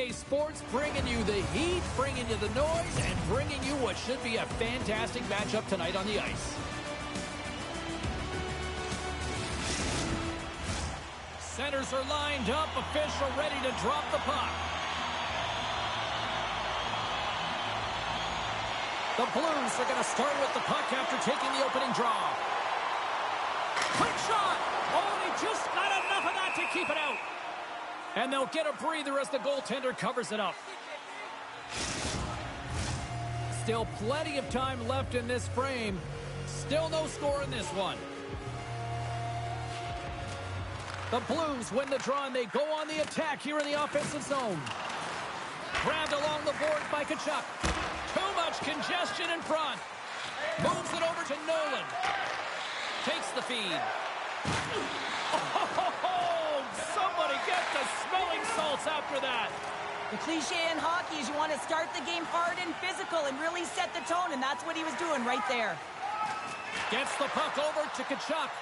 EA Sports, bringing you the heat, bringing you the noise, and bringing you what should be a fantastic matchup tonight on the ice. Centers are lined up, official ready to drop the puck. The Blues are going to start with the puck after taking the opening draw. Quick shot! Oh, he just got enough of that to keep it out. And they'll get a breather as the goaltender covers it up. Still plenty of time left in this frame. Still no score in this one. The Blues win the draw and they go on the attack here in the offensive zone. Grabbed along the board by Tkachuk. Too much congestion in front. Moves it over to Nolan. Takes the feed. Oh, somebody get the smelling salts after that. The cliche in hockey is you want to start the game hard and physical and really set the tone, and that's what he was doing right there. Gets the puck over to Tkachuk.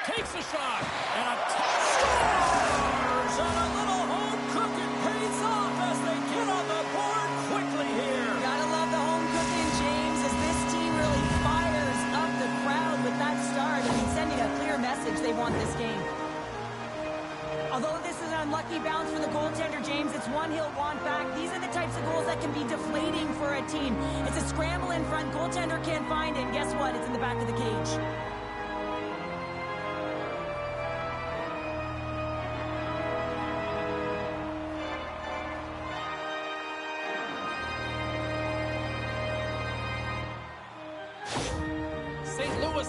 Takes a shot, and a scores! And a little home cooking pays off as they get on the board quickly here. Gotta love the home cooking, James, as this team really fires up the crowd with that start. I mean, sending a clear message they want this game. Although this is an unlucky bounce for the goaltender, James, it's one he'll want back. These are the types of goals that can be deflating for a team. It's a scramble in front, goaltender can't find it, and guess what? It's in the back of the cage.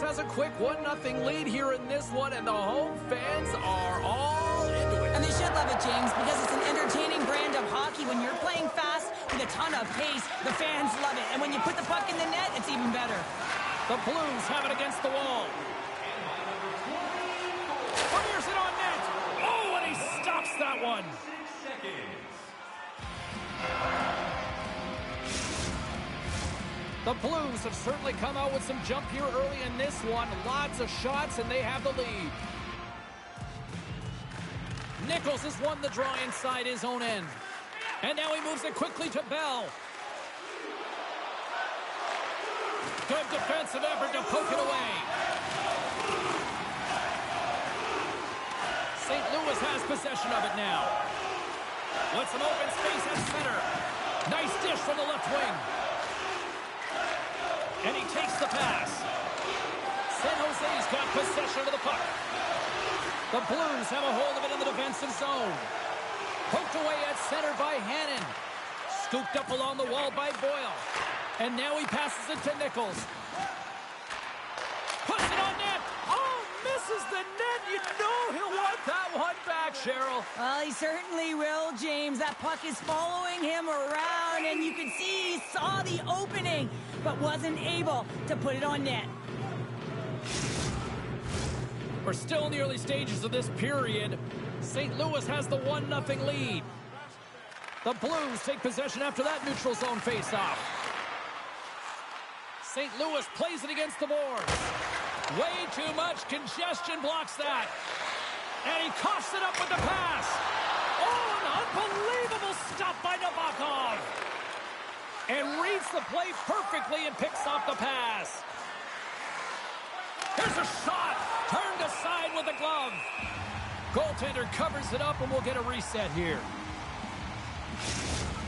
Has a quick 1-0 lead here in this one, and the home fans are all into it. And they should love it, James, because it's an entertaining brand of hockey. When you're playing fast with a ton of pace, the fans love it. And when you put the puck in the net, it's even better. The Blues have it against the wall. Fires it on net. Oh, and he stops that one. 6 seconds. The Blues have certainly come out with some jump here early in this one. Lots of shots, and they have the lead. Nichols has won the draw inside his own end. And now he moves it quickly to Bell. Good defensive effort to poke it away. St. Louis has possession of it now. With some open space at center. Nice dish from the left wing. And he takes the pass. San Jose's got possession of the puck. The Blues have a hold of it in the defensive zone. Poked away at center by Hannon. Scooped up along the wall by Boyle. And now he passes it to Nichols. Puts it on net. Oh, misses the net. You know he'll want that one back, Cheryl. Well, he certainly will, James. That puck is following him around, and you can see he saw the opening, but wasn't able to put it on net. We're still in the early stages of this period. St. Louis has the 1-0 lead. The Blues take possession after that neutral zone faceoff. St. Louis plays it against the boards. Way too much congestion blocks that. And he coughs it up with the pass. Oh, an unbelievable stop by Nabokov. And reads the play perfectly and picks off the pass. Here's a shot. Turned aside with the glove. Goaltender covers it up, and we'll get a reset here.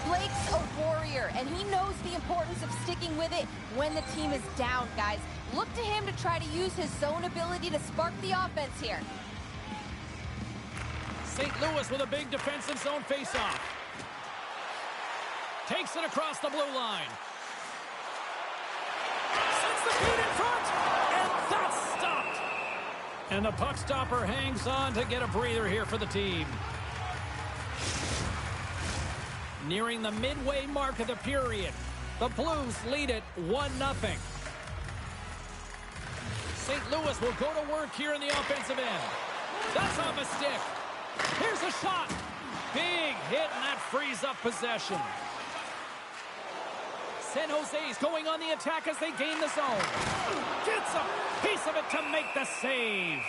Blake's a warrior, and he knows the importance of sticking with it when the team is down, guys. Look to him to try to use his zone ability to spark the offense here. St. Louis with a big defensive zone faceoff. Takes it across the blue line. Sends the feed in front, and that's stopped. And the puck stopper hangs on to get a breather here for the team. Nearing the midway mark of the period, the Blues lead it 1-0. St. Louis will go to work here in the offensive end. That's off a stick. Here's a shot. Big hit, and that frees up possession. San Jose's going on the attack as they gain the zone. Gets a piece of it to make the save.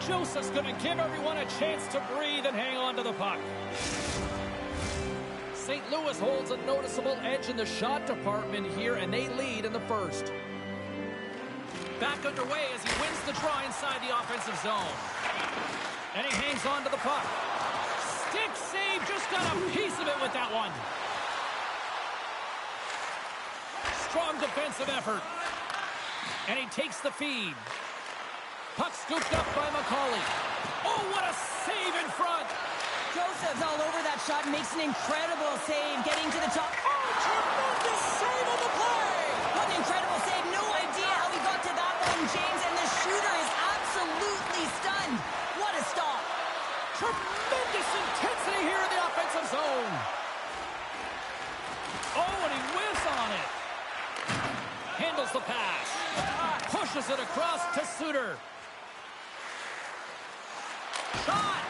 Joseph's going to give everyone a chance to breathe and hang on to the puck. St. Louis holds a noticeable edge in the shot department here, and they lead in the first. Back underway as he wins the draw inside the offensive zone. And he hangs on to the puck. Stick save, just got a piece of it with that one. Strong defensive effort. And he takes the feed. Puck scooped up by McCauley. Oh, what a save in front. Joseph's all over that shot, makes an incredible save, getting to the top. Oh, tremendous save on the play! What an incredible save. No idea how he got to that one, James, and the shooter is absolutely stunned. What a stop. Tremendous intensity here in the offensive zone. Oh, and he whiffs on it. Handles the pass. Pushes it across to Suter. Shot!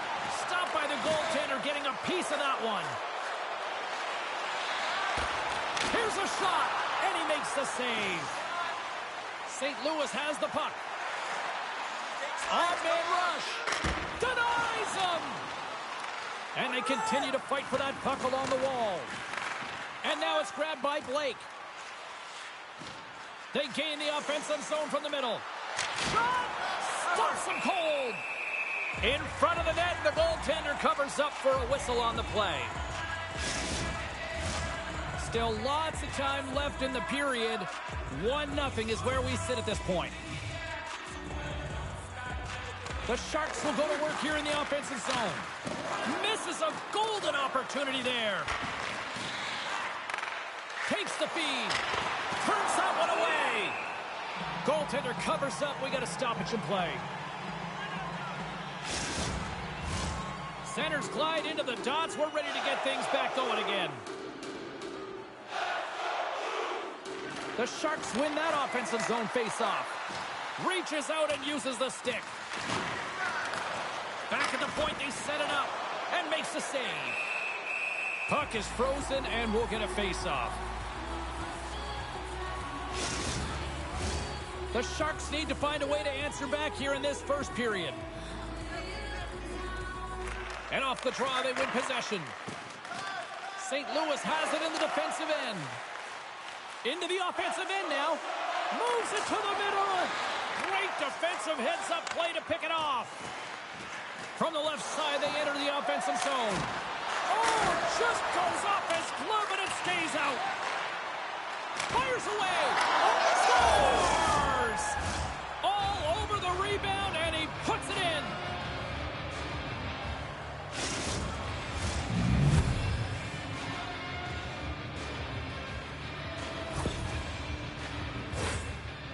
Stopped by the goaltender, getting a piece of that one. Here's a shot, and he makes the save. St. Louis has the puck. On-man rush. Denies him! And they continue to fight for that puck along the wall. And now it's grabbed by Blake. They gain the offensive zone from the middle. Shot! Stops him cold! In front of the net, the goaltender covers up for a whistle on the play. Still lots of time left in the period. 1-0 is where we sit at this point. The Sharks will go to work here in the offensive zone. Misses a golden opportunity there. Takes the feed. Turns that one away. Goaltender covers up. We got a stoppage in play. Centers glide into the dots. We're ready to get things back going again. The Sharks win that offensive zone face-off. Reaches out and uses the stick. Back at the point, they set it up and makes the save. Puck is frozen and we'll get a face-off. The Sharks need to find a way to answer back here in this first period. And off the draw, they win possession. St. Louis has it in the defensive end. Into the offensive end now. Moves it to the middle. Great defensive heads-up play to pick it off. From the left side, they enter the offensive zone. Oh, just goes off his glove and it stays out. Fires away. Scores! All over the rebound, and he puts it in.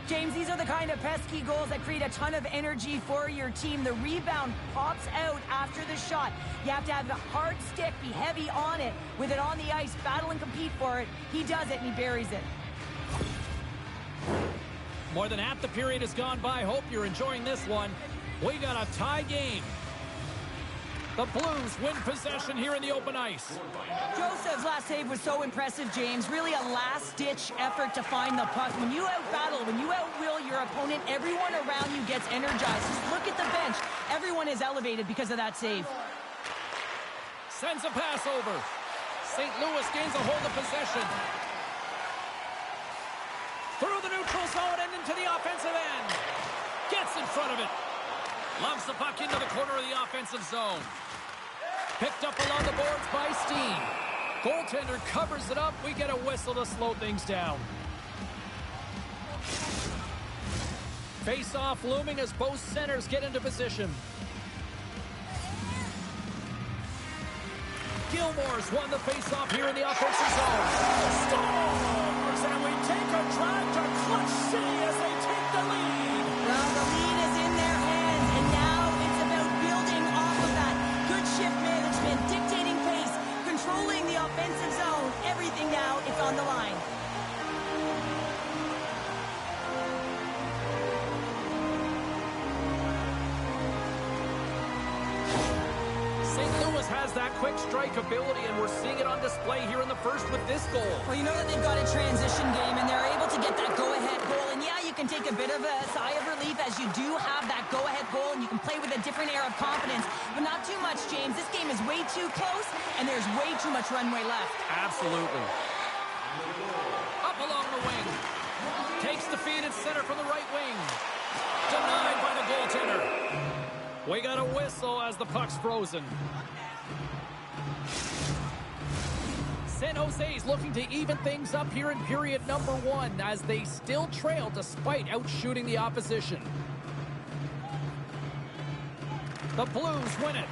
James, these are the kind of pesky goals that create a ton of energy for your team. The rebound pops out after the shot. You have to have a hard stick, be heavy on it, with it on the ice, battle and compete for it. He does it, and he buries it. More than half the period has gone by. Hope you're enjoying this one. We got a tie game. The Blues win possession here in the open ice. Joseph's last save was so impressive, James. Really a last-ditch effort to find the puck. When you out-battle, when you outwill your opponent, everyone around you gets energized. Just look at the bench. Everyone is elevated because of that save. Sends a pass over. St. Louis gains a hold of possession. Through the neutral zone and into the offensive end. Gets in front of it. Loves the puck into the corner of the offensive zone. Picked up along the boards by Steen. Goaltender covers it up. We get a whistle to slow things down. Face-off looming as both centers get into position. Gilmore's won the face-off here in the offensive zone. Scores! And we take a drive to Clutch City as they take the lead. Well, the lead is in their hands, and now it's about building off of that. Good shift management, dictating pace, controlling the offensive zone. Everything now is on the line. St. Louis has that quick strike ability, and we're seeing it on display here in the first with this goal. Well, you know that they've got a transition game, and they're able to get that go-ahead goal. And yeah, you can take a bit of a sigh of relief as you do have that go-ahead goal, and you can play with a different air of confidence. But not too much, James. This game is way too close, and there's way too much runway left. Absolutely. Up along the wing. Takes the feed at center from the right wing. Denied by the goaltender. We got a whistle as the puck's frozen. San Jose's looking to even things up here in period number 1 as they still trail despite outshooting the opposition. The Blues win it.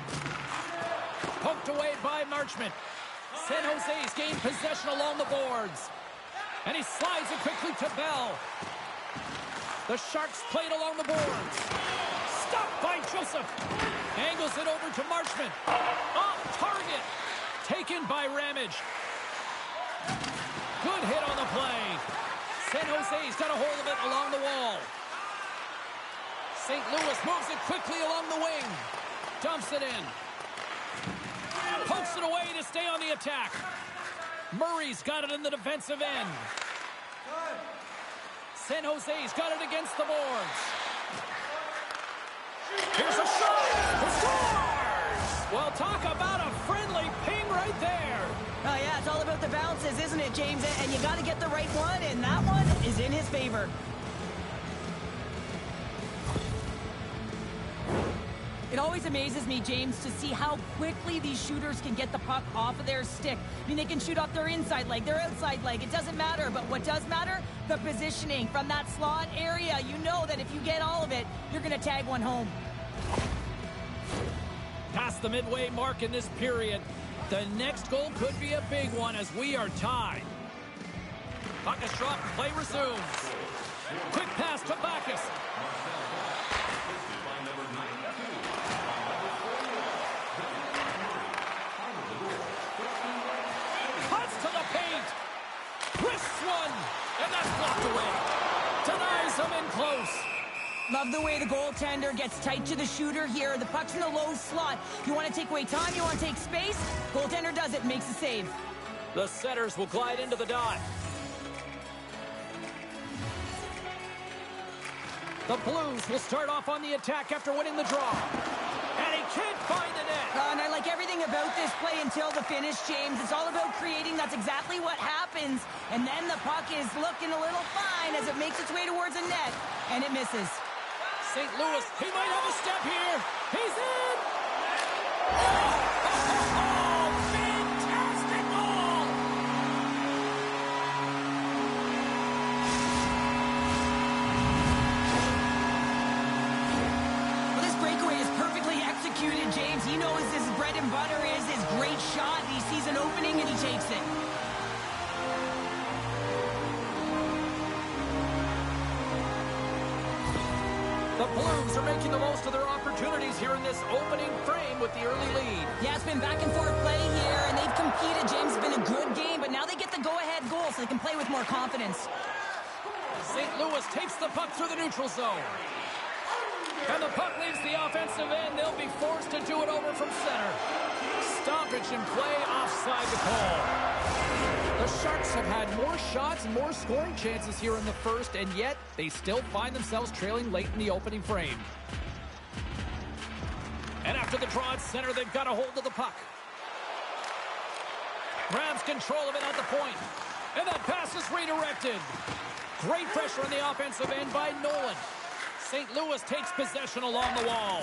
Poked away by Marchment. San Jose's gained possession along the boards. And he slides it quickly to Bell. The Sharks played along the boards. Stopped by Joseph. Angles it over to Marchment. Off target. Taken by Ramage. Good hit on the play. San Jose's got a hold of it along the wall. St. Louis moves it quickly along the wing. Dumps it in. Pokes it away to stay on the attack. Murray's got it in the defensive end. San Jose's got it against the boards. Here's a shot. He scores! Well, talk about a friendly ping right there. Oh, yeah, it's all about the bounces, isn't it, James? And you got to get the right one, and that one is in his favor. It always amazes me, James, to see how quickly these shooters can get the puck off of their stick. I mean, they can shoot off their inside leg, their outside leg. It doesn't matter. But what does matter? The positioning from that slot area. You know that if you get all of it, you're going to tag one home. Past the midway mark in this period. The next goal could be a big one as we are tied. Puck is dropped and play resumes. Quick pass to Bacchus. Cuts to the paint. Twists one. And that's blocked away. Denies him in close. Love the way the goaltender gets tight to the shooter here. The puck's in the low slot. You want to take away time, you want to take space. Goaltender does it, makes the save. The setters will glide into the dot. The Blues will start off on the attack after winning the draw. And he can't find the net. And I like everything about this play until the finish, James. It's all about creating. That's exactly what happens. And then the puck is looking a little fine as it makes its way towards a net. And it misses. St. Louis, he might have a step here. He's in! Oh, fantastic goal! Well, this breakaway is perfectly executed, James. He knows his bread and butter is his great shot. He sees an opening and he takes it. The Blues are making the most of their opportunities here in this opening frame with the early lead. Yeah, it's been back and forth play here, and they've competed, James. It's been a good game, but now they get the go-ahead goal so they can play with more confidence. St. Louis takes the puck through the neutral zone. And the puck leaves the offensive end. They'll be forced to do it over from center. Stoppage in play, offside the call. The Sharks have had more shots and more scoring chances here in the first, and yet they still find themselves trailing late in the opening frame. And after the draw at center, they've got a hold of the puck. Grabs control of it at the point. And that pass is redirected. Great pressure on the offensive end by Nolan. St. Louis takes possession along the wall.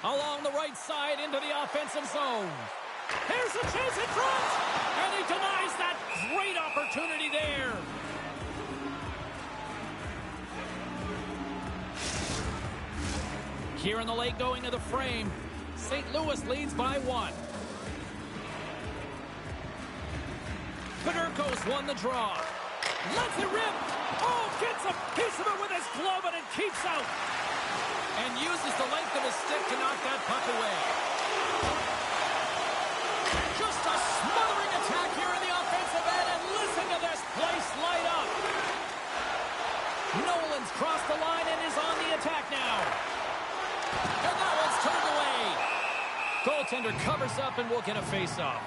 Along the right side into the offensive zone. Here's a chance in front! And he denies that great opportunity there. Here in the late going to the frame. St. Louis leads by 1. Fedorko's won the draw. Lets it rip. Oh, gets a piece of it with his glove and it keeps out. And uses the length of his stick to knock that puck away. Just a smothering attack here in the offensive end, and listen to this place light up. Nolan's crossed the line and is on the attack now. And that one's turned away. Goaltender covers up and will get a face-off.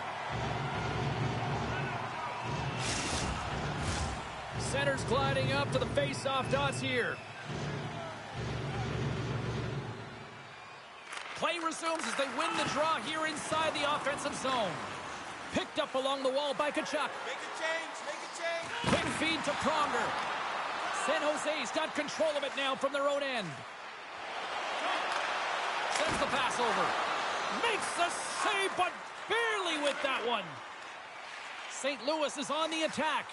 Center's gliding up to the face-off dots here. Play resumes as they win the draw here inside the offensive zone. Picked up along the wall by Tkachuk. Make a change, make a change. Quick feed to Pronger. San Jose's got control of it now from their own end. Sends the pass over. Makes the save, but barely with that one. St. Louis is on the attack.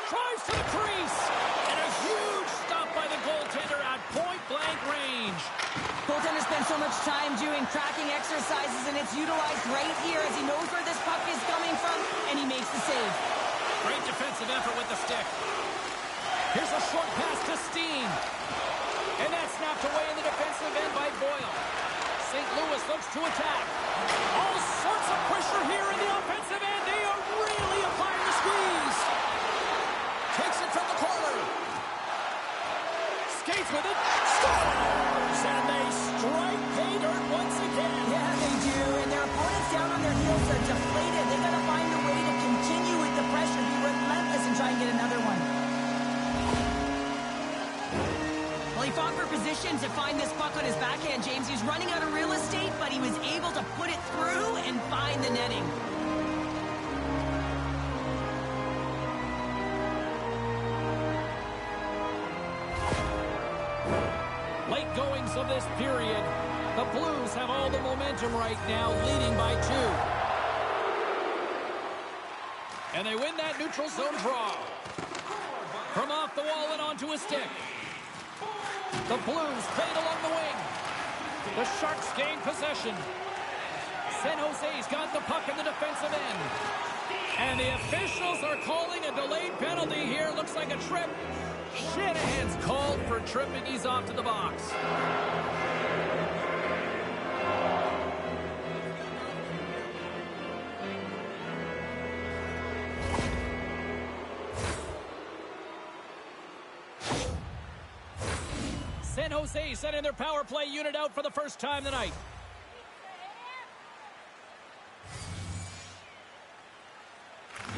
Drives to the crease. And a huge stop by the goaltender at point-blank range. Goaltender spends so much time doing tracking exercises, and it's utilized right here as he knows where this puck is coming from, and he makes the save. Great defensive effort with the stick. Here's a short pass to Steen. And that's snapped away in the defensive end by Boyle. St. Louis looks to attack. All sorts of pressure here in the offensive end. They are really applying the squeeze. Takes it from the corner. Skates with it. Scores! And they strike pay dirt once again. Yeah, they do. And their opponents down on their heels are deflated. They got to find a way to continue with the pressure, be relentless, and try and get another one. Well, he fought for position to find this puck on his backhand, James. He's running out of real estate, but he was able to put it through and find the netting. Late goings of this period. The Blues have all the momentum right now, leading by 2. And they win that neutral zone draw. From off the wall and onto a stick. The Blues played along the wing. The Sharks gain possession. San Jose's got the puck in the defensive end. And the officials are calling a delayed penalty here. Looks like a trip. Shanahan's called for tripping. He's off to the box. San Jose sending their power play unit out for the first time tonight.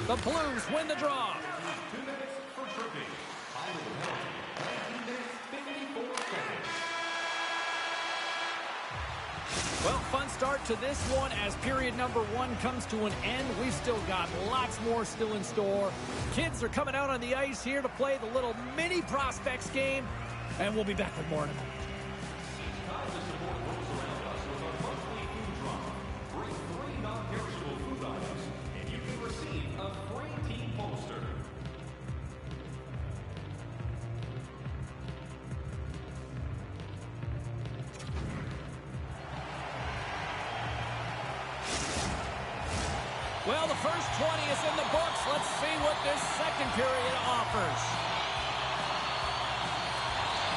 The Blues win the draw. 2 minutes for tripping. Final 19 minutes, 54 seconds. Well, fun start to this one as period number 1 comes to an end. We've still got lots more still in store. Kids are coming out on the ice here to play the little mini prospects game, and we'll be back with more in a moment. Kindly support those around us with our monthly food drop. Bring 3 non-perishable food items, and you can receive a free team poster. Well, the first 20 is in the books. Let's see what this second period offers.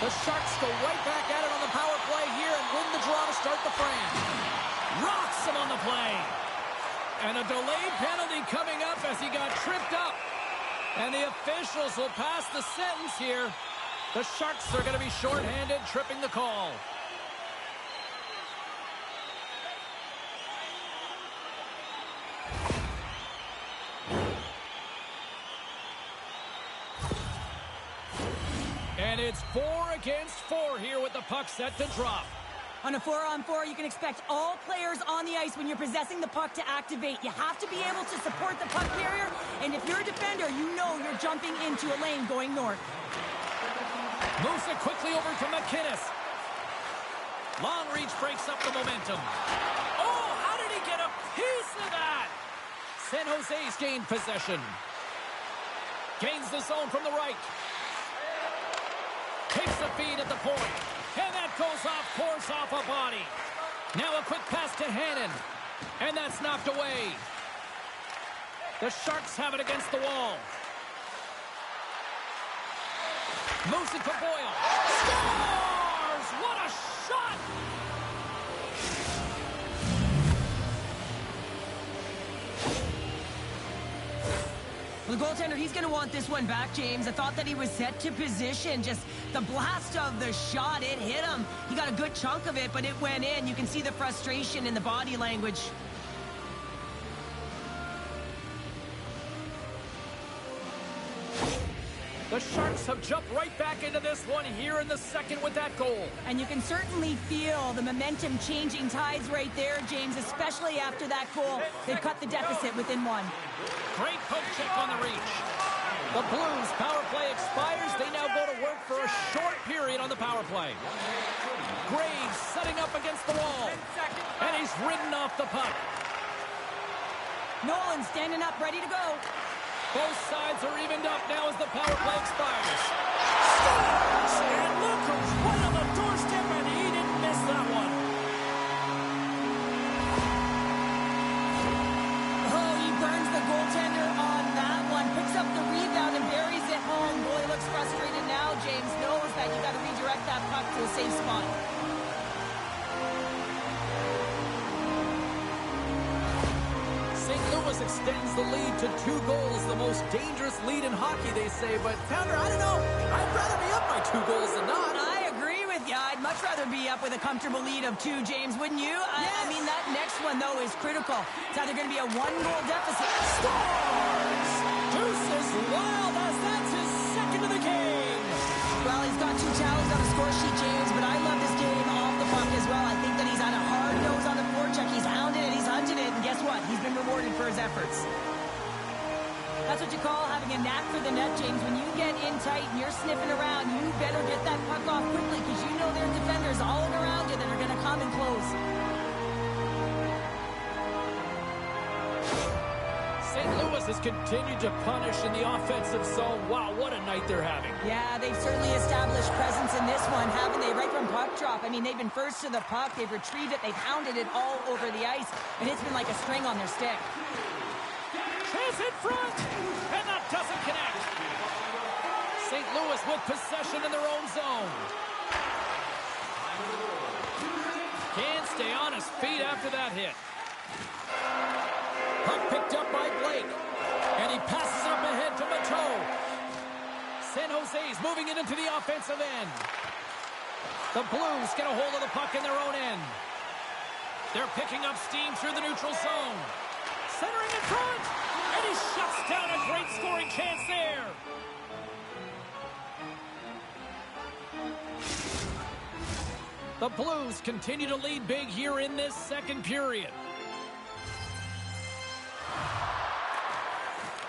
The Sharks go right back at it on the power play here and win the draw to start the frame. Rocks him on the play. And a delayed penalty coming up as he got tripped up. And the officials will pass the sentence here. The Sharks are going to be shorthanded, tripping the call. And it's 4 against 4 here with the puck set to drop. On a 4-on-4, you can expect all players on the ice when you're possessing the puck to activate. You have to be able to support the puck carrier, and if you're a defender, you know you're jumping into a lane going north. Moves it quickly over to McInnes. Long reach breaks up the momentum. Oh, how did he get a piece of that? San Jose's gained possession. Gains the zone from the right. Takes the feed at the point. And that goes off course off a body. Now a quick pass to Hannon. And that's knocked away. The Sharks have it against the wall. Moves it to Boyle. Scores! What a shot! Well, the goaltender, he's going to want this one back, James. I thought that he was set to position. Just the blast of the shot, it hit him. He got a good chunk of it, but it went in. You can see the frustration in the body language. The Sharks have jumped right back into this one here in the second with that goal. And you can certainly feel the momentum changing tides right there, James, especially after that goal. They've cut the deficit within one. Great poke check on the reach. The Blues power play expires. They now go to work for a short period on the power play. Graves setting up against the wall. And he's ridden off the puck. Nolan standing up, ready to go. Both sides are evened up now as the power play expires. Scores! And look who's right on the doorstep, and he didn't miss that one. Oh, he burns the goaltender on that one. Picks up the rebound and buries it home. Boy, looks frustrated now. James knows that you got to redirect that puck to a safe spot. St. Louis extends the lead to 2 goals, the most dangerous lead in hockey, they say. But, Pounder, I don't know. I'd rather be up by 2 goals than not. I agree with you. I'd much rather be up with a comfortable lead of 2, James, wouldn't you? Yes. I mean, that next one, though, is critical. It's either going to be a 1-goal deficit. Scores! Deuces Wild as that's his second of the game. Well, he's got 2 tallies on the score sheet, James, but I love this game off the puck as well. I think that he's had a hard nose on the forecheck. He's hounded it, he's hunted it, and guess what? He's been rewarded for his efforts. That's what you call having a knack for the net, James. When you get in tight and you're sniffing around, you better get that puck off quickly because you know there are defenders all around you that are going to come and close. St. Louis has continued to punish in the offensive zone. Wow, what a night they're having. Yeah, they've certainly established presence in this one, haven't they? Right from puck drop. I mean, they've been first to the puck. They've retrieved it. They've hounded it all over the ice, and it's been like a string on their stick. Chance in front, and that doesn't connect. St. Louis with possession in their own zone. Can't stay on his feet after that hit. Puck picked up by Blake, and he passes up ahead to Mateau. San Jose's moving it into the offensive end. The Blues get a hold of the puck in their own end. They're picking up steam through the neutral zone. Centering in front, and he shuts down a great scoring chance there. The Blues continue to lead big here in this second period.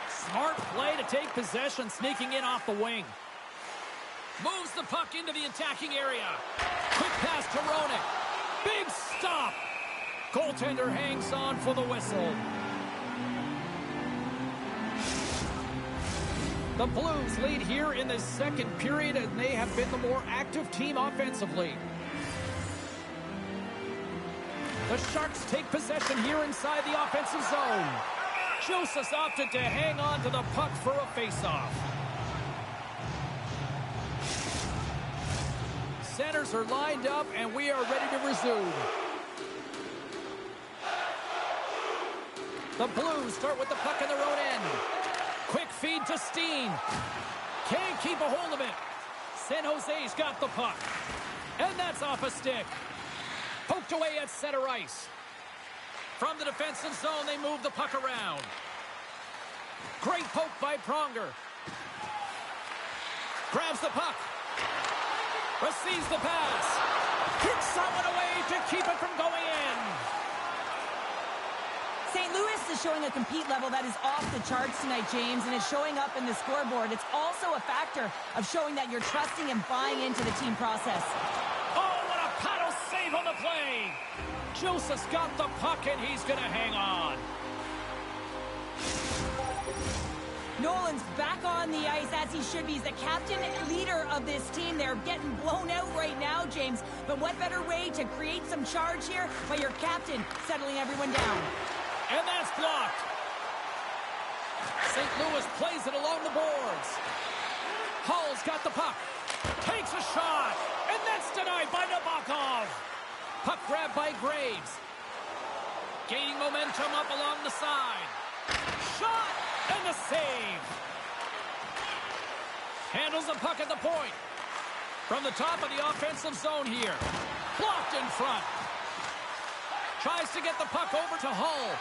Smart play to take possession, sneaking in off the wing. Moves the puck into the attacking area. Quick pass to Roenick. Big stop. Goaltender hangs on for the whistle. The Blues lead here in the second period, and they have been the more active team offensively. The Sharks take possession here inside the offensive zone. Joseph opted to hang on to the puck for a faceoff. Centers are lined up, and we are ready to resume. The Blues start with the puck in their own end. Quick feed to Steen. Can't keep a hold of it. San Jose's got the puck. And that's off a stick. Poked away at center ice. From the defensive zone, they move the puck around. Great poke by Pronger. Grabs the puck. Receives the pass. Kicks someone away to keep it from going in. St. Louis is showing a compete level that is off the charts tonight, James, and it's showing up in the scoreboard. It's also a factor of showing that you're trusting and buying into the team process. Oh, what a paddle save on the play. Joseph's got the puck, and he's going to hang on. Nolan's back on the ice as he should be. He's the captain and leader of this team. They're getting blown out right now, James. But what better way to create some charge here by your captain settling everyone down? And that's blocked. St. Louis plays it along the boards. Hull's got the puck. Takes a shot. And that's denied by Nabokov. Puck grabbed by Graves. Gaining momentum up along the side. Shot. And the save. Handles the puck at the point. From the top of the offensive zone here. Blocked in front. Tries to get the puck over to Hull.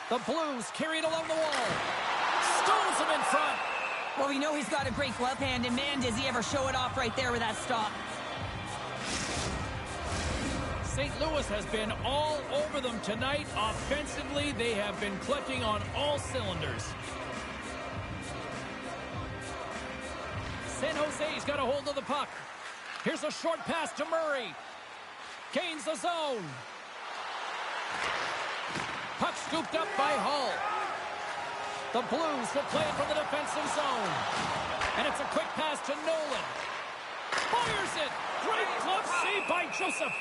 The Blues carry it along the wall. Stones him in front. Well, we know he's got a great glove hand, and man, does he ever show it off right there with that stop. St. Louis has been all over them tonight. Offensively, they have been clicking on all cylinders. San Jose's got a hold of the puck. Here's a short pass to Murray. Gains the zone. Puck scooped up by Hull. The Blues will play it from the defensive zone. And it's a quick pass to Nolan. Fires it. Great glove save by Joseph.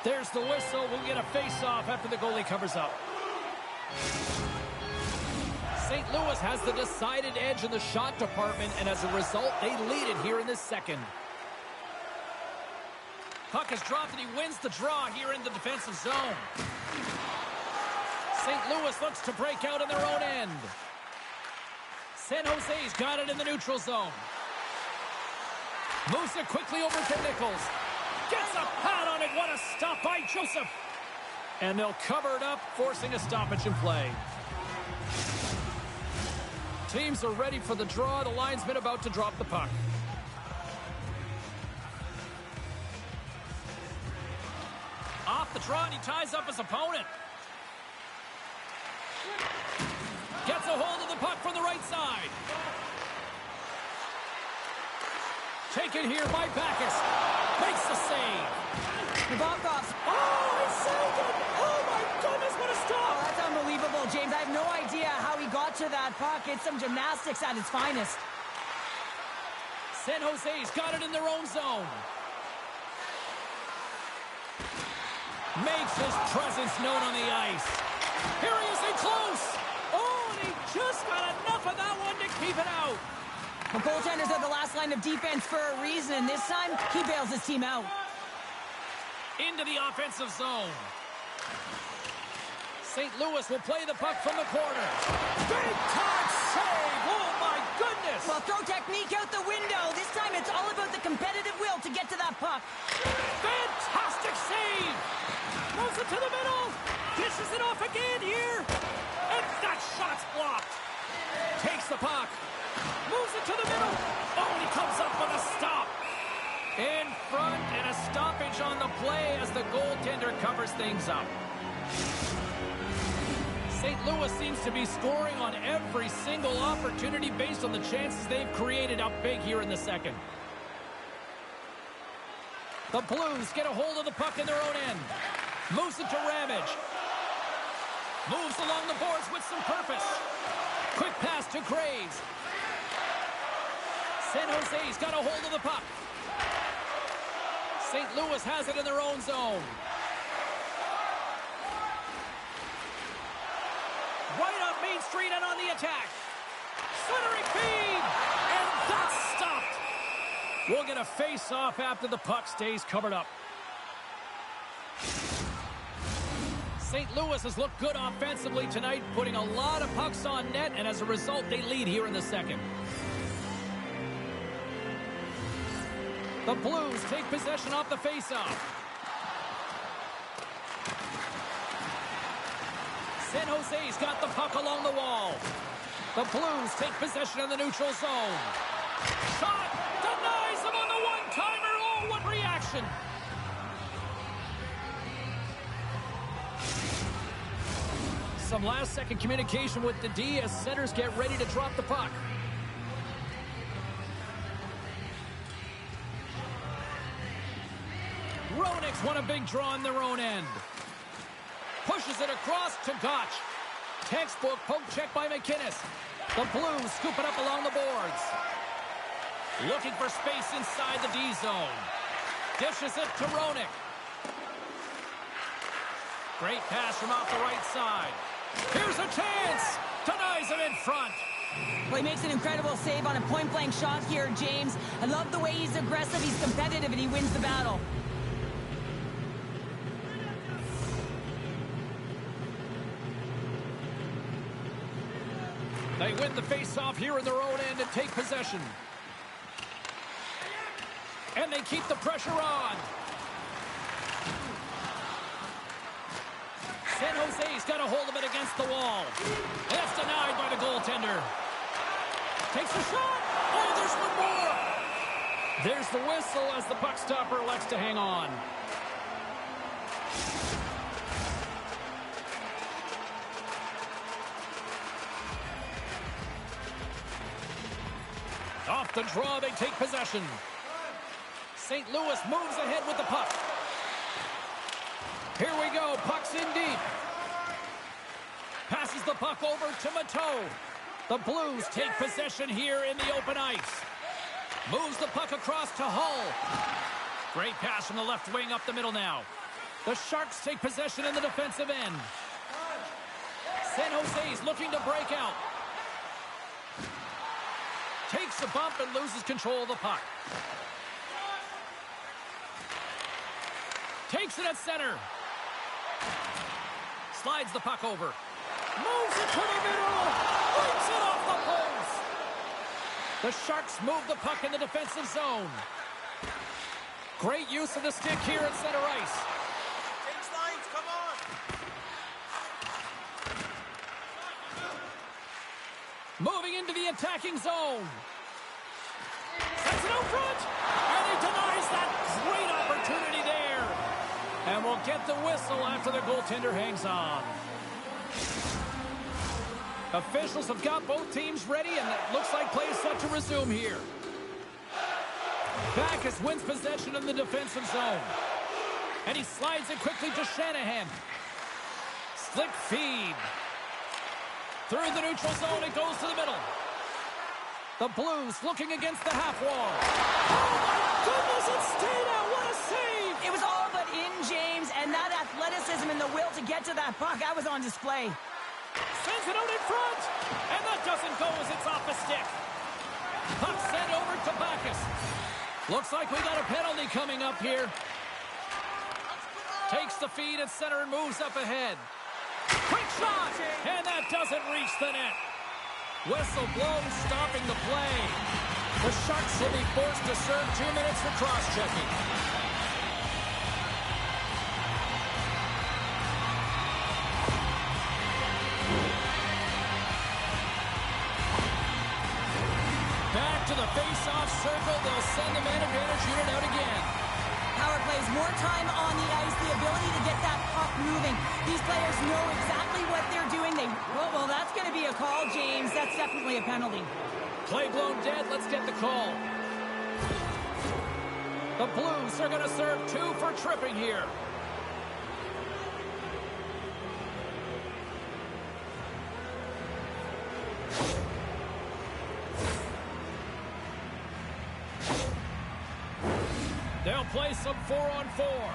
There's the whistle. We'll get a face-off after the goalie covers up. St. Louis has the decided edge in the shot department, and as a result, they lead it here in this second. Puck is dropped, and he wins the draw here in the defensive zone. St. Louis looks to break out in their own end. San Jose's got it in the neutral zone. Moves it quickly over to Nichols. Gets a pad on it. What a stop by Joseph. And they'll cover it up, forcing a stoppage in play. Teams are ready for the draw. The linesman about to drop the puck. Off the draw, and he ties up his opponent. Gets a hold of the puck from the right side. Taken here by Backes. Makes the save. Nabokov's. Oh, he saved it! Oh, my goodness, what a Oh, stop! that's unbelievable, James. I have no idea how he got to that puck. It's some gymnastics at its finest. San Jose's got it in their own zone. Makes his presence known on the ice. Here he is in close. Oh, and he just got enough of that one to keep it out. The goaltenders are the last line of defense for a reason, and this time, he bails his team out. Into the offensive zone. St. Louis will play the puck from the corner. Big time save. Oh, my goodness. Well, throw technique out the window. This time, it's all about the competitive will to get to that puck. Fantastic save. Moves it to the middle. Dishes it off again here. And that shot's blocked. Takes the puck. Moves it to the middle. Oh, and he comes up with a stop. In front, and a stoppage on the play as the goaltender covers things up. St. Louis seems to be scoring on every single opportunity based on the chances they've created up big here in the second. The Blues get a hold of the puck in their own end. Moves it to Ramage. Moves along the boards with some purpose. Quick pass to Graves. San Jose's got a hold of the puck. St. Louis has it in their own zone. Right up Main Street and on the attack. Centering feed. And that's stopped. We'll get a face-off after the puck stays covered up. St. Louis has looked good offensively tonight, putting a lot of pucks on net, and as a result, they lead here in the second. The Blues take possession off the face-off. San Jose's got the puck along the wall. The Blues take possession in the neutral zone. Shot! Denies him on the one-timer! Oh, what reaction! Some last-second communication with the D as centers get ready to drop the puck. Roenick's won a big draw in their own end. Pushes it across to Gotch. Textbook poke check by McInnes. The Blues scoop it up along the boards. Looking for space inside the D zone. Dishes it to Roenick. Great pass from off the right side. Here's a chance. Denies him in front. Well, he makes an incredible save on a point-blank shot here, James. I love the way he's aggressive, he's competitive, and he wins the battle. They win the face-off here in their own end and take possession. And they keep the pressure on. San Jose's got a hold of it against the wall. That's denied by the goaltender. Takes a shot. Oh, there's one more. There's the whistle as the puck stopper elects to hang on. Off the draw, they take possession. St. Louis moves ahead with the puck. Here we go, puck's in deep. Passes the puck over to Mateau. The Blues take possession here in the open ice. Moves the puck across to Hull. Great pass from the left wing up the middle now. The Sharks take possession in the defensive end. San Jose's looking to break out. Takes a bump and loses control of the puck. Takes it at center. Slides the puck over. Moves it to the middle. Breaks it off the post. The Sharks move the puck in the defensive zone. Great use of the stick here at center ice. Change lines, come on. Moving into the attacking zone. Sends it out front. And he denies that great opportunity there. And we'll get the whistle after the goaltender hangs on. Officials have got both teams ready, and it looks like play is set to resume here. Backes wins possession in the defensive zone. And he slides it quickly to Shanahan. Slick feed. Through the neutral zone, it goes to the middle. The Blues looking against the half wall. Oh, my goodness, it stayed out. What a save. It was all but in, James, and that athleticism and the will to get to that puck, that was on display. Sends it out in front. And that doesn't go as it's off the stick. Puck sent over to Backes. Looks like we got a penalty coming up here. Takes the feed at center and moves up ahead. Quick shot, and that doesn't reach the net. Whistle blown, stopping the play. The Sharks will be forced to serve 2 minutes for cross-checking. Back to the face-off circle. They'll send the man advantage unit out again. Power plays, more time on the ice, the ability to get that puck moving. These players know exactly what they're doing. Well, that's going to be a call, James. That's definitely a penalty. Play blown dead. Let's get the call. The Blues are going to serve 2 for tripping here. They'll play some 4-on-4.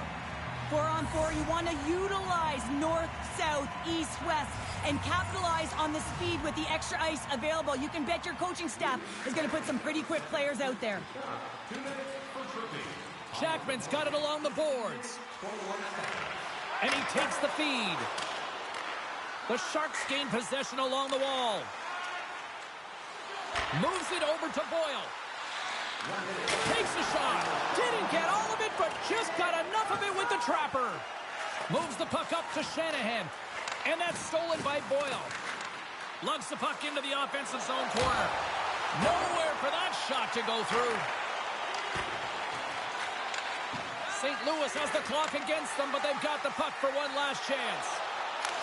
4-on-4, you want to utilize north, south, east, west, and capitalize on the speed with the extra ice available. You can bet your coaching staff is going to put some pretty quick players out there. Jackman's got it along the boards. And he takes the feed. The Sharks gain possession along the wall. Moves it over to Boyle. Takes a shot. Didn't get all of it, but just got enough of it with the trapper. Moves the puck up to Shanahan. And that's stolen by Boyle. Lugs the puck into the offensive zone corner. Nowhere for that shot to go through. St. Louis has the clock against them, but they've got the puck for one last chance.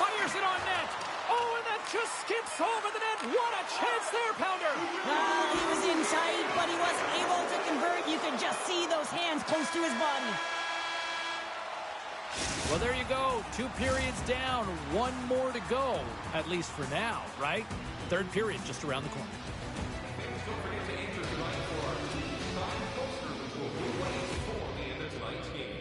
Fires it on net. Oh, and that just skips over the net. What a chance there, Pounder. He was in tight, but he wasn't able to convert. You could just see those hands close to his body. Well, there you go. 2 periods down, 1 more to go, at least for now, right? Third period just around the corner. Don't forget to enter tonight for our two-time posters, which will be running before the end of tonight's game.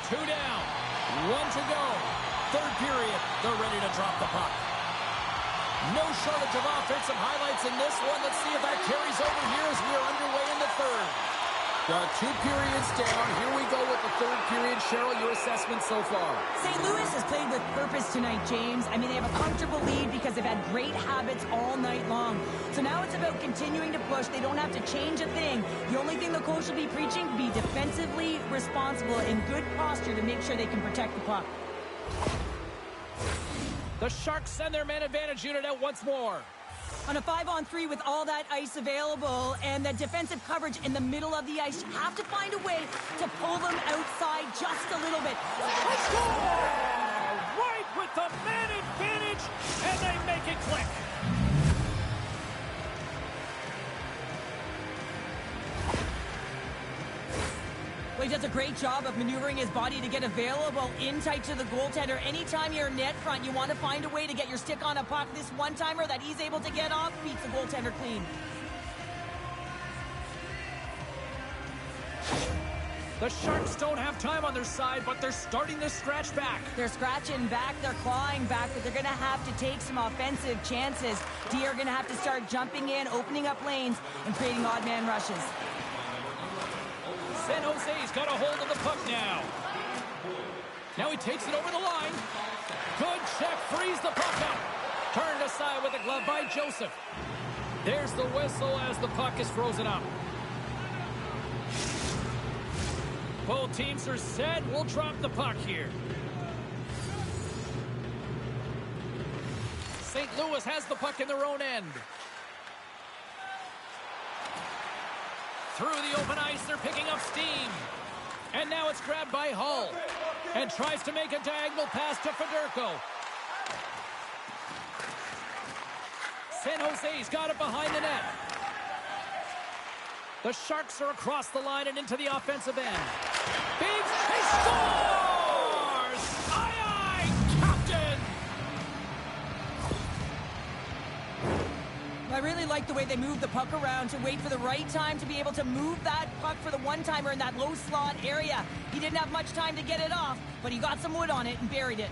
Two down. One to go. Third period. They're ready to drop the puck. No shortage of offensive highlights in this one. Let's see if that carries over here as we are underway in the third. 2 periods down. Here we go with the third period. Cheryl, your assessment so far? St. Louis has played with purpose tonight, James. I mean, they have a comfortable lead because they've had great habits all night long. So now it's about continuing to push. They don't have to change a thing. The only thing the coach will be preaching, be defensively responsible in good posture to make sure they can protect the puck. The Sharks send their man advantage unit out once more. On a 5-on-3 with all that ice available and the defensive coverage in the middle of the ice, you have to find a way to pull them outside just a little bit. They score! Right with the man advantage, and they make it click. Well, he does a great job of maneuvering his body to get available in tight to the goaltender. Anytime you're net front, you want to find a way to get your stick on a puck. This one-timer that he's able to get off beats the goaltender clean. The Sharks don't have time on their side, but they're starting to scratch back. They're scratching back, they're clawing back, but they're going to have to take some offensive chances. D are going to have to start jumping in, opening up lanes, and creating odd man rushes. San Jose's got a hold of the puck now. Now he takes it over the line. Good check, frees the puck up. Turned aside with a glove by Joseph. There's the whistle as the puck is frozen up. Both teams are set. We'll drop the puck here. St. Louis has the puck in their own end. Through the open ice, they're picking up steam. And now it's grabbed by Hull. And tries to make a diagonal pass to Federico. San Jose's got it behind the net. The Sharks are across the line and into the offensive end. Biggs, he scores! Aye, aye, Captain! I really like the way they move the puck around to wait for the right time to be able to move that puck for the one-timer in that low slot area. He didn't have much time to get it off, but he got some wood on it and buried it.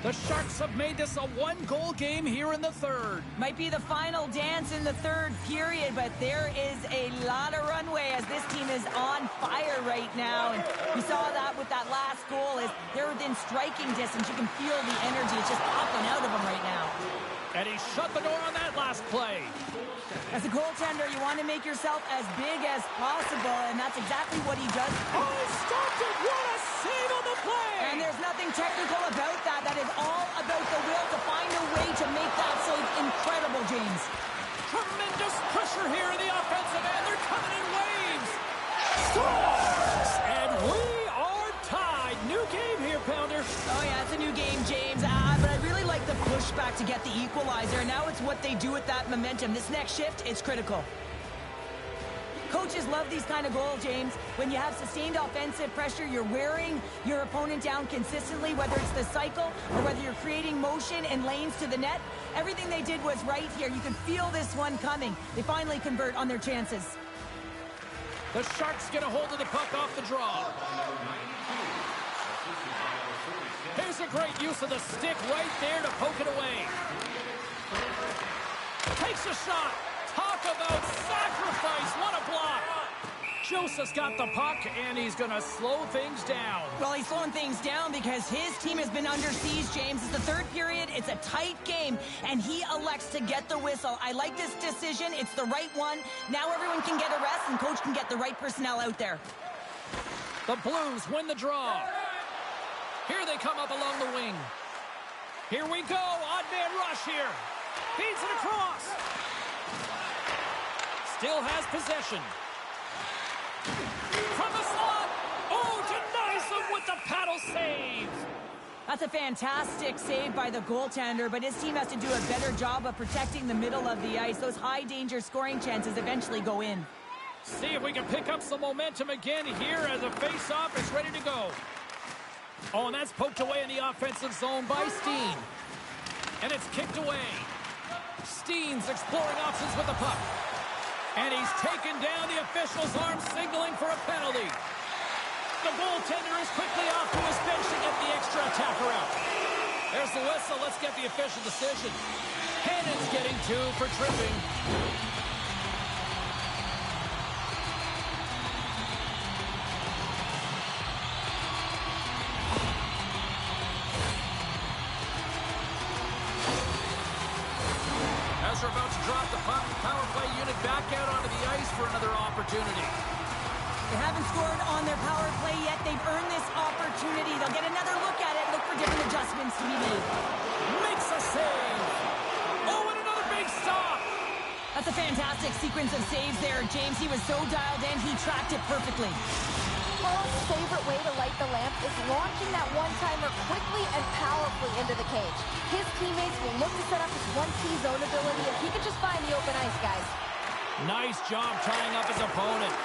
The Sharks have made this a one-goal game here in the third. Might be the final dance in the third period, but there is a lot of runway as this team is on fire right now. And we saw that with that last goal as they're within striking distance. You can feel the energy. It's just popping out of them right now. And he shut the door on that last play. As a goaltender, you want to make yourself as big as possible, and that's exactly what he does. Oh, he stopped it! What a save on the play! And there's nothing technical about that. That is all about the will to find a way to make that save incredible, James. Tremendous pressure here in the offensive end. They're coming in waves. Scores! And we are tied. New game here, Pounder. Oh, yeah, it's a new game, James. But I really like the pushback to get the equalizer. Now it's what they do with that momentum. This next shift, it's critical. Coaches love these kind of goals, James. When you have sustained offensive pressure, you're wearing your opponent down consistently, whether it's the cycle or whether you're creating motion and lanes to the net. Everything they did was right here. You can feel this one coming. They finally convert on their chances. The Sharks get a hold of the puck off the draw. Here's a great use of the stick right there to poke it away. Takes a shot. Talk about sacrifice. What a block. Joseph's got the puck, and he's going to slow things down. Well, he's slowing things down because his team has been under siege, James. It's the third period. It's a tight game, and he elects to get the whistle. I like this decision. It's the right one. Now everyone can get a rest, and coach can get the right personnel out there. The Blues win the draw. Here they come up along the wing. Here we go. Odd man rush here. Feeds it across. Still has possession. From the slot. Oh, denies them with the paddle save. That's a fantastic save by the goaltender, but his team has to do a better job of protecting the middle of the ice. Those high-danger scoring chances eventually go in. See if we can pick up some momentum again here as a face-off is ready to go. Oh, and that's poked away in the offensive zone by Steen. And it's kicked away. Steen's exploring options with the puck. And he's taken down. The official's arm signaling for a penalty. The goaltender is quickly off to his bench to get the extra attacker out. There's the whistle. Let's get the official decision. Hannon's getting 2 for tripping. As they're about to drop the puck, power play unit back out onto the ice for another opportunity. They haven't scored on their power play yet. They've earned this opportunity. They'll get another look at it, look for different adjustments to be made. Makes a save. Oh, and another big stop. That's a fantastic sequence of saves there, James. He was so dialed in, he tracked it perfectly. Carl's favorite way to light the lamp is launching that one-timer quickly and powerfully into the cage. His teammates will look to set up his 1-T zone ability if he can just find the open ice, guys. Nice job tying up his opponent.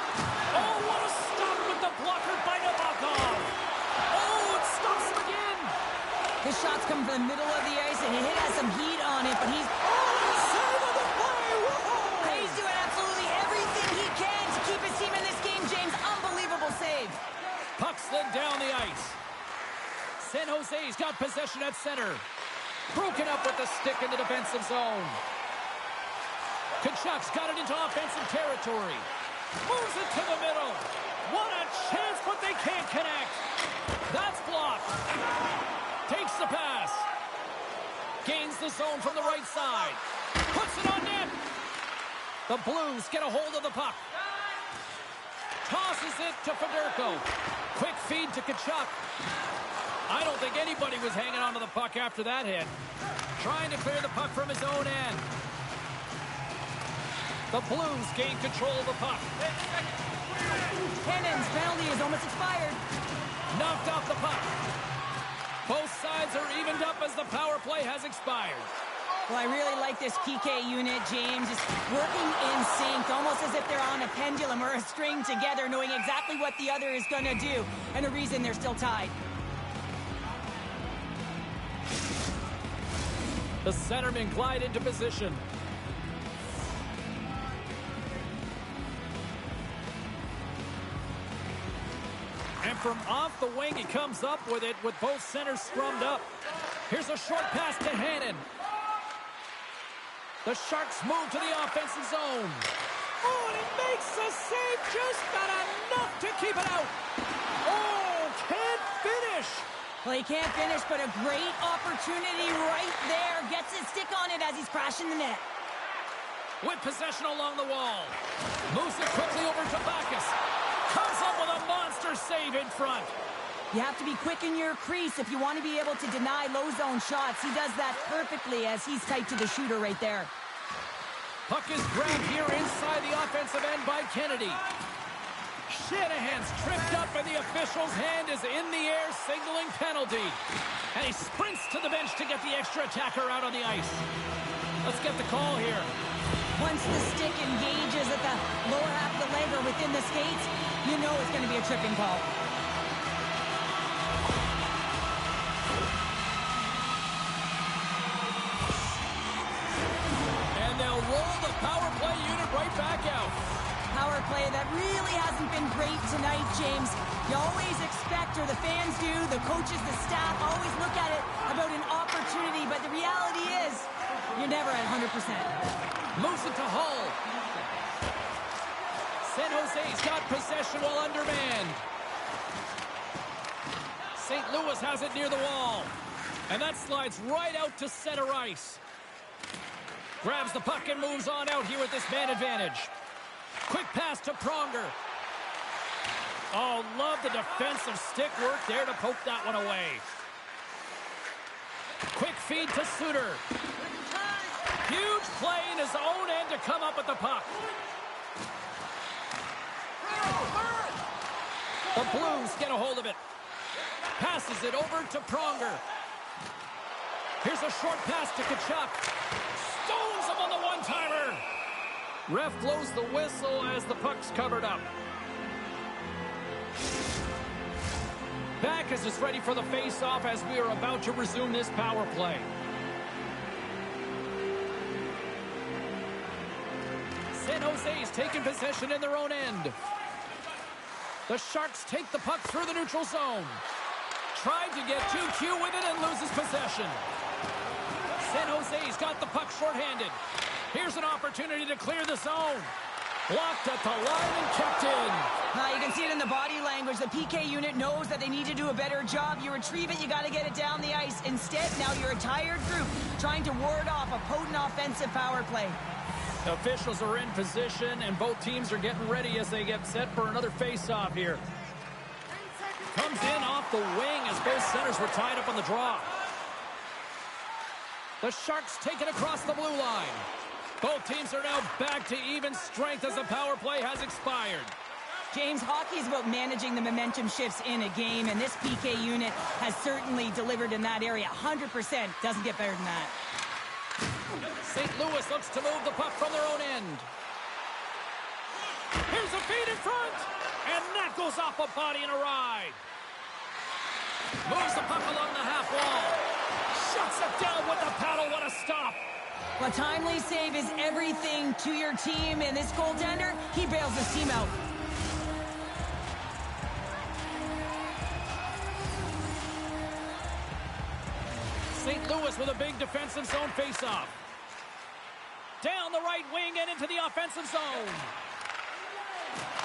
Oh, what a stop with the blocker by Nabokov. Oh, it stops him again. His shots come from the middle of the ice, and it has some heat on it, but he's... Oh, save of the play! Whoa! He's doing absolutely everything he can to keep his team in this game, James. Unbelievable save. Puck slid down the ice. San Jose's got possession at center. Broken up with the stick in the defensive zone. Tkachuk's got it into offensive territory. Moves it to the middle. What a chance, but they can't connect. That's blocked. Takes the pass. Gains the zone from the right side. Puts it on net. The Blues get a hold of the puck. Tosses it to Fedorko. Quick feed to Tkachuk. I don't think anybody was hanging on to the puck after that hit. Trying to clear the puck from his own end. The Blues gain control of the puck. Cannon's penalty is almost expired. Knocked off the puck. Both sides are evened up as the power play has expired. Well, I really like this PK unit, James. Just working in sync, almost as if they're on a pendulum or a string together, knowing exactly what the other is going to do, and a reason they're still tied. The centermen glide into position. And from off the wing, he comes up with it with both centers scrummed up. Here's a short pass to Hannon. The Sharks move to the offensive zone. Oh, and he makes a save, just not enough to keep it out. Oh, can't finish. Well, he can't finish, but a great opportunity right there. Gets his stick on it as he's crashing the net. With possession along the wall. Moves it quickly over to Backes. Comes up with a monster save in front. You have to be quick in your crease if you want to be able to deny low zone shots. He does that perfectly as he's tight to the shooter right there. Puck is grabbed here inside the offensive end by Kennedy. Shanahan's tripped up and the official's hand is in the air signaling penalty. And he sprints to the bench to get the extra attacker out on the ice. Let's get the call here. Once the stick engages at the lower half of the leg or within the skates, you know it's going to be a tripping call. And they'll roll the power play unit right back out. Power play that really hasn't been great tonight, James. You always expect, or the fans do, the coaches, the staff, always look at it about an opportunity, but the reality is, you're never at 100%. Moves it to Hull. San Jose's got possession while undermanned. St. Louis has it near the wall. And that slides right out to center ice. Grabs the puck and moves on out here with this man advantage. Quick pass to Pronger. Oh, love the defensive stick work there to poke that one away. Quick feed to Suter. Huge play in his own end to come up with the puck. The Blues get a hold of it. Passes it over to Pronger. Here's a short pass to Tkachuk. Stones him on the one-timer. Ref blows the whistle as the puck's covered up. Backes is ready for the face-off as we are about to resume this power play. San Jose's has taken possession in their own end. The Sharks take the puck through the neutral zone. Tried to get too cute with it and loses possession. San Jose's got the puck shorthanded. Here's an opportunity to clear the zone. Blocked at the line and kept in. You can see it in the body language. The PK unit knows that they need to do a better job. You retrieve it, you got to get it down the ice. Instead, now you're a tired group trying to ward off a potent offensive power play. Officials are in position, and both teams are getting ready as they get set for another face-off here. Comes in off the wing as both centers were tied up on the draw. The Sharks take it across the blue line. Both teams are now back to even strength as the power play has expired. James, hockey is about managing the momentum shifts in a game, and this PK unit has certainly delivered in that area. 100%. Doesn't get better than that. St. Louis looks to move the puck from their own end. Here's a feed in front, and that goes off a body and a ride. Moves the puck along the half wall. Shuts it down with the paddle. What a stop. A timely save is everything to your team, and this goaltender, he bails his team out. St. Louis with a big defensive zone faceoff. Down the right wing and into the offensive zone.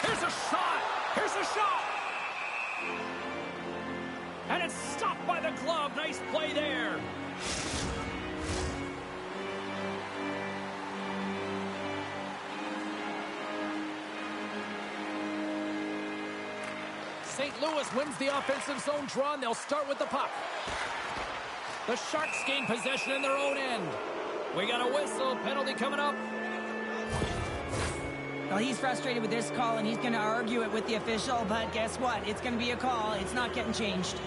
Here's a shot. Here's a shot. And it's stopped by the glove. Nice play there. St. Louis wins the offensive zone draw, and they'll start with the puck. The Sharks gain possession in their own end. We got a whistle. Penalty coming up. Well, he's frustrated with this call, and he's going to argue it with the official, but guess what? It's going to be a call. It's not getting changed.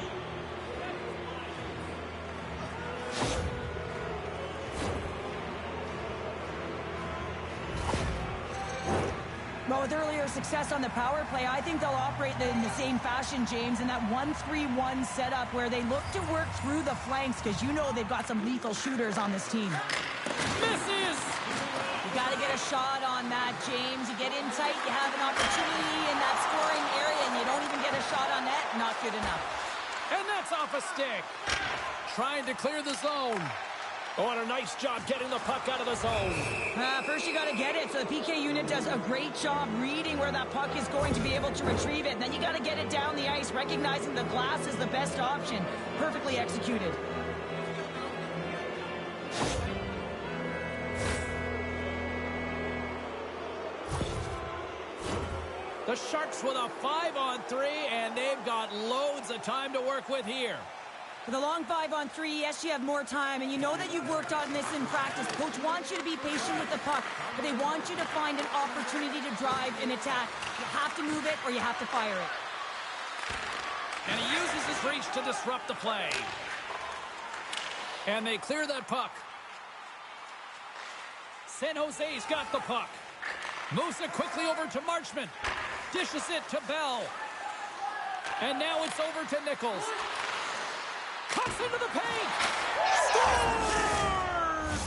Well, with earlier success on the power play, I think they'll operate in the same fashion, James, in that 1-3-1 setup where they look to work through the flanks because you know they've got some lethal shooters on this team. Misses! You got to get a shot on that, James. You get in tight, you have an opportunity in that scoring area, and you don't even get a shot on net. Not good enough. And that's off a stick. Trying to clear the zone. Oh, and a nice job getting the puck out of the zone. First you got to get it, so the PK unit does a great job reading where that puck is going to be able to retrieve it. And then you got to get it down the ice, recognizing the glass is the best option. Perfectly executed. The Sharks with a 5-on-3, and they've got loads of time to work with here. For the long 5-on-3, yes, you have more time, and you know that you've worked on this in practice. Coach wants you to be patient with the puck, but they want you to find an opportunity to drive and attack. You have to move it, or you have to fire it. And he uses his reach to disrupt the play. And they clear that puck. San Jose's got the puck. Moves it quickly over to Marchment. Dishes it to Bell. And now it's over to Nichols. Cuts into the paint. Scores!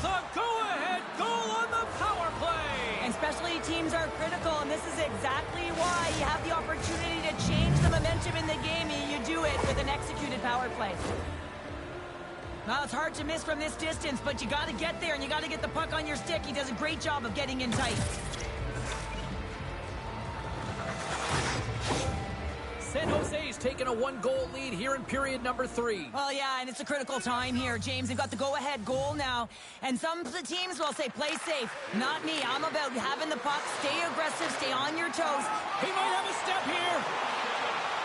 The go-ahead goal on the power play. And specialty teams are critical, and this is exactly why you have the opportunity to change the momentum in the game, and you do it with an executed power play. Well, it's hard to miss from this distance, but you got to get there, and you got to get the puck on your stick. He does a great job of getting in tight. San Jose's taken a 1-goal lead here in period number 3. Well, yeah, and it's a critical time here, James. They've got the go-ahead goal now, and some teams will say, play safe. Not me. I'm about having the puck, stay aggressive, stay on your toes. He might have a step here.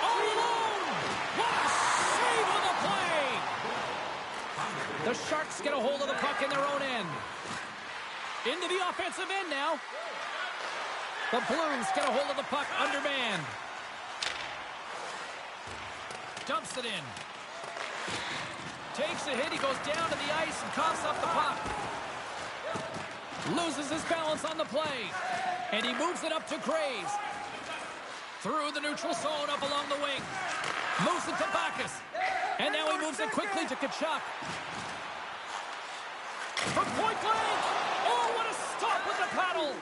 All alone. What a save on the play. The Sharks get a hold of the puck in their own end. Into the offensive end now. The Blues get a hold of the puck undermanned. Dumps it in. Takes a hit. He goes down to the ice and coughs up the puck. Loses his balance on the play. And he moves it up to Graves. Through the neutral zone up along the wing. Moves it to Bacchus. And now he moves it quickly to Tkachuk. From point blank. Oh, what a stop with the paddle.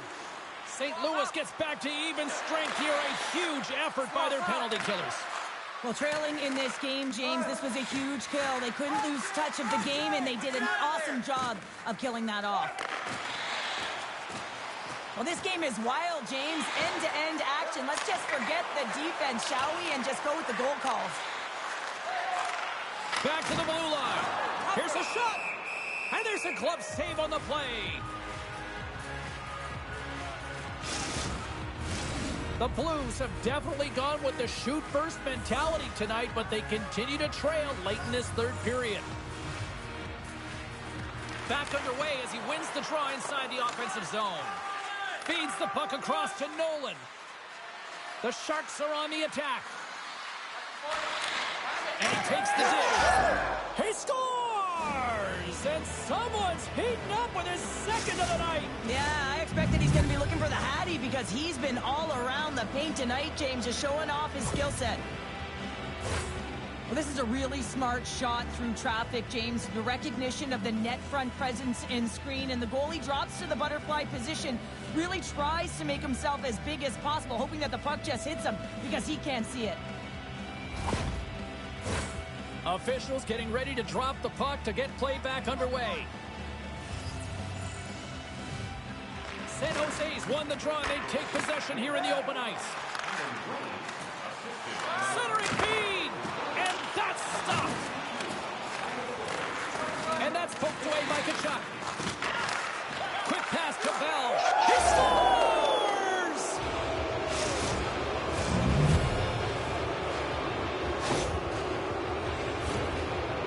St. Louis gets back to even strength here. A huge effort by their penalty killers. Well, trailing in this game, James, this was a huge kill. They couldn't lose touch of the game, and they did an awesome job of killing that off. Well, this game is wild, James. End-to-end action. Let's just forget the defense, shall we, and just go with the goal calls. Back to the blue line. Here's a shot. And there's a glove save on the play. The Blues have definitely gone with the shoot-first mentality tonight, but they continue to trail late in this third period. Back underway as he wins the draw inside the offensive zone. Feeds the puck across to Nolan. The Sharks are on the attack. And he takes the dig. He scores! And someone's heating up with his second of the night. Yeah, I expected he's going to be looking for the Hattie because he's been all around the paint tonight, James, just showing off his skill set. Well, this is a really smart shot through traffic, James. The recognition of the net front presence and screen, and the goalie drops to the butterfly position, really tries to make himself as big as possible, hoping that the puck just hits him because he can't see it. Officials getting ready to drop the puck to get play back underway. San Jose's won the draw, and they take possession here in the open ice. Centering feed! And that's stopped! And that's poked away by Tkachuk. Quick pass to Bell. He scores!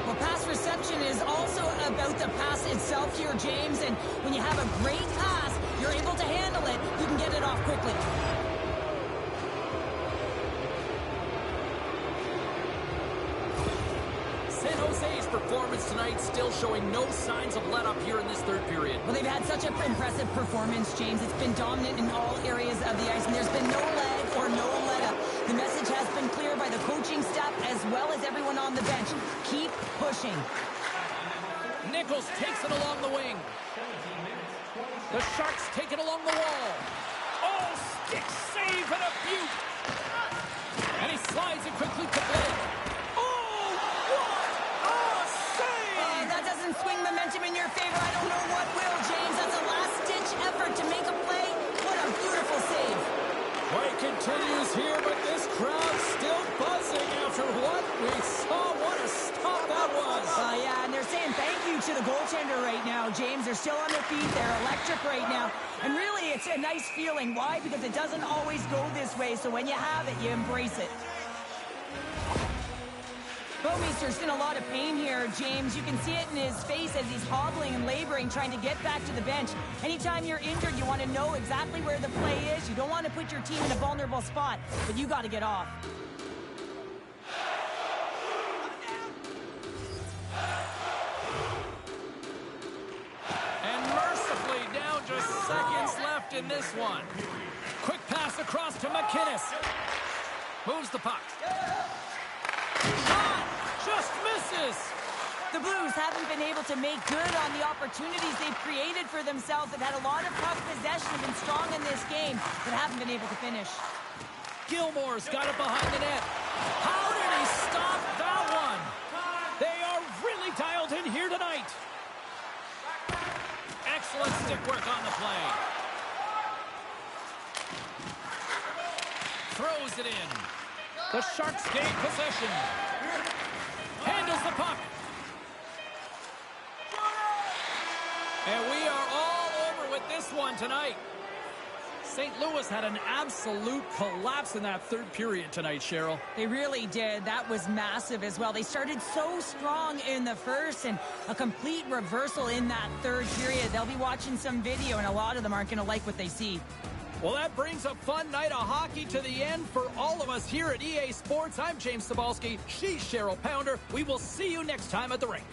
Well, pass reception is also about the pass itself here, James. And when you have a great pass, you're able to handle it. You can get it off quickly. San Jose's performance tonight still showing no signs of let-up here in this third period. Well, they've had such an impressive performance, James. It's been dominant in all areas of the ice, and there's been no lag or no let-up. The message has been clear by the coaching staff as well as everyone on the bench. Keep pushing. Nichols takes it along the wing. The Sharks take it along the wall. Oh, stick save and a beaut. And he slides it quickly to Blake. Oh, what a save! That doesn't swing momentum in your favor. I don't know what will, James. That's a last-ditch effort to make a play. What a beautiful save. Play continues here, but this crowd's still buzzing after what we saw. What a stop that was. Yeah, and they're saying thank you to the goaltender right now, James. They're still on their feet. They're electric right now. And really, it's a nice feeling. Why? Because it doesn't always go this way, so when you have it, you embrace it. Bouwmeester's in a lot of pain here, James. You can see it in his face as he's hobbling and laboring, trying to get back to the bench. Anytime you're injured, you want to know exactly where the play is. You don't want to put your team in a vulnerable spot, but you got to get off. And mercifully, down just seconds left in this one. Quick pass across to McInnes. Moves the puck. Shot! Just misses! The Blues haven't been able to make good on the opportunities they've created for themselves. They've had a lot of puck possession, have been strong in this game, but haven't been able to finish. Gilmore's got it behind the net. How did he stop that one? They are really dialed in here tonight. Excellent stick work on the play. Throws it in. The Sharks gain possession. Handles the puck. And we are all over with this one tonight. St. Louis had an absolute collapse in that third period tonight, Cheryl. They really did. That was massive as well. They started so strong in the first and a complete reversal in that third period. They'll be watching some video, and a lot of them aren't going to like what they see. Well, that brings a fun night of hockey to the end for all of us here at EA Sports. I'm James Cybulski. She's Cheryl Pounder. We will see you next time at the rink.